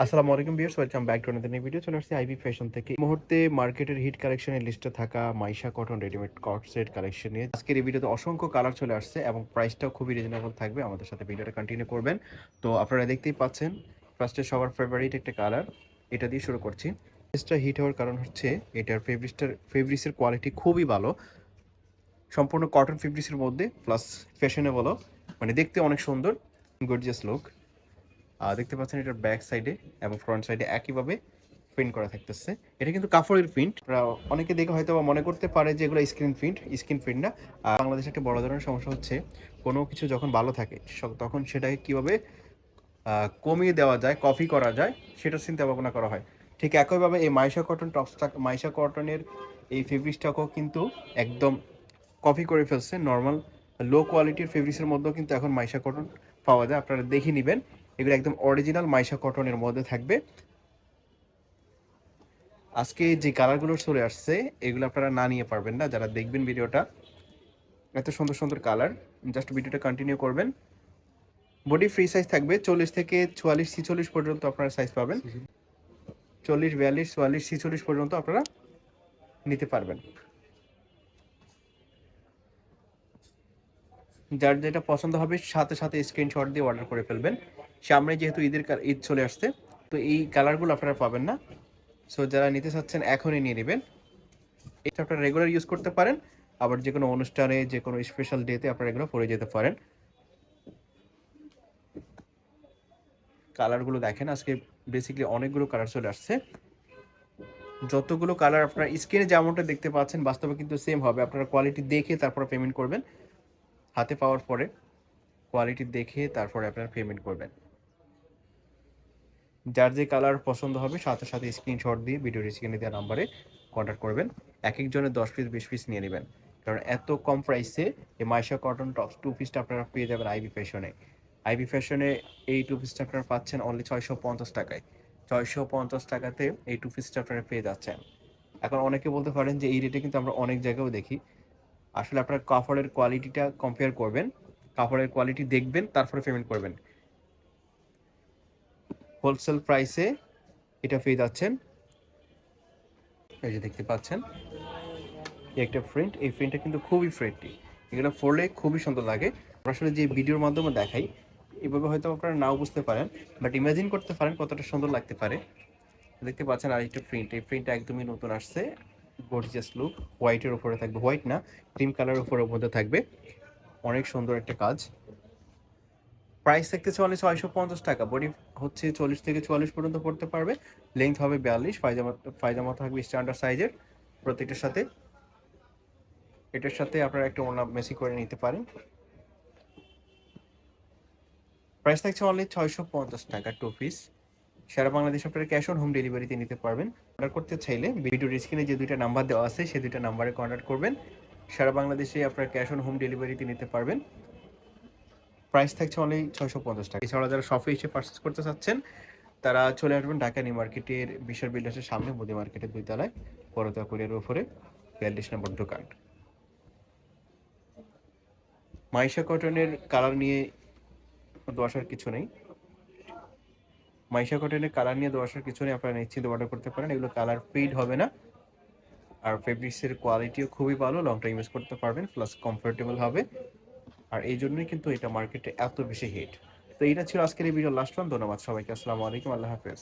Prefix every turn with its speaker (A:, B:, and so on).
A: আসসালামু আলাইকুম viewers, welcome back to another new video. চলে আসছে আইবি ফ্যাশন থেকে। এই মুহূর্তে মার্কেটের হিট কালেকশনের লিস্টে থাকা মাইশা কটন রেডিমেড কট সেট কালেকশন নিয়ে আজকের এই ভিডিওতে অসংখ্য কালার চলে আসছে এবং প্রাইসটাও খুবই রিজনেবল থাকবে। আমাদের সাথে ভিডিওটা কন্টিনিউ করবেন। তো আপনারা দেখতেই পাচ্ছেন, ফার্স্টে সবার ফেভারিট একটা কালার, এটা দিয়ে শুরু করছি। প্রাইসটা হিট হওয়ার কারণ হচ্ছে এটার ফেব্রিক্সের কোয়ালিটি খুবই ভালো, সম্পূর্ণ কটন ফেব্রিক্সের মধ্যে, প্লাস ফ্যাশনেবলও, মানে দেখতে অনেক সুন্দর, গর্জিয়াস লুক। দেখতে পাচ্ছেন এটার ব্যাক সাইডে এবং ফ্রন্ট সাইডে একইভাবে প্রিন্ট করা থাকতেছে। এটা কিন্তু কাপড়ের প্রিন্ট। অনেকে দেখে হয়তো বা মনে করতে পারে যে এগুলো স্ক্রিন প্রিন্ট না। বাংলাদেশে একটা বড় ধরনের সমস্যা হচ্ছে, কোনো কিছু যখন ভালো থাকে তখন সেটাকে কীভাবে কমিয়ে দেওয়া যায়, কপি করা যায়, সেটা চিন্তা ভাবনা করা হয়। ঠিক একইভাবে এই মাইশা কটনের এই ফেব্রিক্সটাকেও কিন্তু একদম কপি করে ফেলছে। নর্মাল লো কোয়ালিটির ফেব্রিক্সের মধ্যেও কিন্তু এখন মাইশা কটন পাওয়া যায়, আপনারা দেখে নেবেন। এগুলো একদম অরিজিনাল মাইশা কটনের মধ্যে থাকবে। আজকে যে কালারগুলো চলে আসছে এগুলো আপনারা না নিয়ে পারবেন না, যারা দেখবেন ভিডিওটা। এত সুন্দর সুন্দর কালার, জাস্ট ভিডিওটা কন্টিনিউ করবেন। বডি ফ্রি সাইজ থাকবে, 40 থেকে 44 46 পর্যন্ত আপনারা সাইজ পাবেন। 40 42 44 46 পর্যন্ত আপনারা নিতে পারবেন। যার যেটা পছন্দ হবে সাথে সাথে স্ক্রিনশট দিয়ে অর্ডার করে ফেলবেন। সামনে যেহেতু ঈদ চলে আসছে, তো এই কালারগুলো আপনারা পাবেন না। সো যারা নিতে চাচ্ছেন এখনই নিয়ে নেবেন। এটা আপনারা রেগুলার ইউজ করতে পারেন, আবার যে কোনো অনুষ্ঠানে, যে কোনো স্পেশাল ডেতে আপনারা এগুলো পরে যেতে পারেন। কালারগুলো দেখেন, আজকে বেসিক্যালি অনেকগুলো কালার চলে আসছে। যতগুলো কালার আপনারা স্ক্রিনে যেমনটা দেখতে পাচ্ছেন বাস্তবে কিন্তু সেম হবে। আপনারা কোয়ালিটি দেখে তারপরে পেমেন্ট করবেন। হাতে পাওয়ার পরে কোয়ালিটি দেখে তারপরে আপনারা পেমেন্ট করবেন। যার যে কালার পছন্দ হবে সাথে সাথে স্ক্রিনশট দিয়ে ভিডিওর স্ক্রিনে দেওয়া নাম্বারে কন্ট্যাক্ট করবেন। এক একজনের 10 পিস 20 পিস নিয়ে নেবেন, কারণ এত কম প্রাইসে এই মাইশা কটন টপস 2 পিসটা আপনারা পেয়ে যাবেন আইবি ফ্যাশনে। আইবি ফ্যাশনে এই 2 পিসটা আপনারা পাচ্ছেন অনলি 650 টাকায়। 650 টাকাতে এই 2 পিসটা আপনারা পেয়ে যাচ্ছেন। এখন অনেকে বলতে পারেন যে এই রেটে কিন্তু আমরা অনেক জায়গায়ও দেখি। আসলে আপনারা কাপড়ের কোয়ালিটিটা কম্পেয়ার করবেন, কাপড়ের কোয়ালিটি দেখবেন, তারপরে পেমেন্ট করবেন। হোলসেল প্রাইসে এটা পেয়ে যাচ্ছেন। এই যে দেখতে পাচ্ছেন এই একটা প্রিন্ট, এই প্রিন্টটা কিন্তু খুবই ফ্রেন্ডলি। এগুলো পরলে খুবই সুন্দর লাগে। আমরা আসলে যে ভিডিওর মাধ্যমে দেখাই এভাবে হয়তো আপনারা নাও বুঝতে পারেন, বাট ইমাজিন করতে পারেন কতটা সুন্দর লাগতে পারে। দেখতে পাচ্ছেন আরেকটা প্রিন্ট, এই প্রিন্টটা একদমই নতুন আসছে। গর্জিয়াস লুক, হোয়াইটের উপরে থাকবে, হোয়াইট না ক্রিম কালারের উপরে মধ্যে থাকবে। অনেক সুন্দর একটা কাজ। প্রাইস থাকতেছে অনলি 650 টাকা। বডি হচ্ছে 40 থেকে 44 পর্যন্ত পড়তে পারবে। লেন্থ হবে 42। পায়জামা থাকবে স্ট্যান্ডার্ড সাইজের প্রত্যেকটার সাথে। এটার সাথে আপনারা একটা ওড়না মেসি করে নিতে পারেন। প্রাইস থাকছে অনলি 650 টাকা 2 পিস। সারা বাংলাদেশ আপনারা ক্যাশ অন হোম ডেলিভারিতে নিতে পারবেন। অর্ডার করতে চাইলে ভিডিওর স্ক্রিনে যে দুইটা নাম্বার দেওয়া আছে সেই দুইটা নাম্বারে কন্ট্যাক্ট করবেন। সারা বাংলাদেশে আপনারা ক্যাশ অন হোম ডেলিভারিতে নিতে পারবেন। প্রাইস থাকছে অনলি 650 টাকা। এছাড়া যারা শপে এসে পারচেস করতে চাচ্ছেন তারা চলে আসবেন ঢাকা নিউ মার্কেটের বিশাল বিল্ডার্সের সামনে, মোদি মার্কেটের 2 তলায়, বড়দা কোরিয়ার উপরে 42 নম্বর দোকান। মাইশা কটনের কালার নিয়ে দোয়াশার কিছু নেই। মাইশা কটনের কালার নিয়ে দোয়াশার কিছু নেই, আপনারা নিশ্চিন্তে অর্ডার করতে পারেন। এগুলো কালার ফেড হবে না, আর ফেব্রিক্সের কোয়ালিটিও খুবই ভালো, লং টাইম ইউজ করতে পারবেন, প্লাস কমফোর্টেবল হবে। আর এই জন্যই কিন্তু এটা মার্কেটে এত বেশি হিট। তো এটা ছিল আজকের এই ভিডিও লাস্ট ওয়ান। ধন্যবাদ সবাইকে, আসসালামু আলাইকুম, আল্লাহ হাফেজ।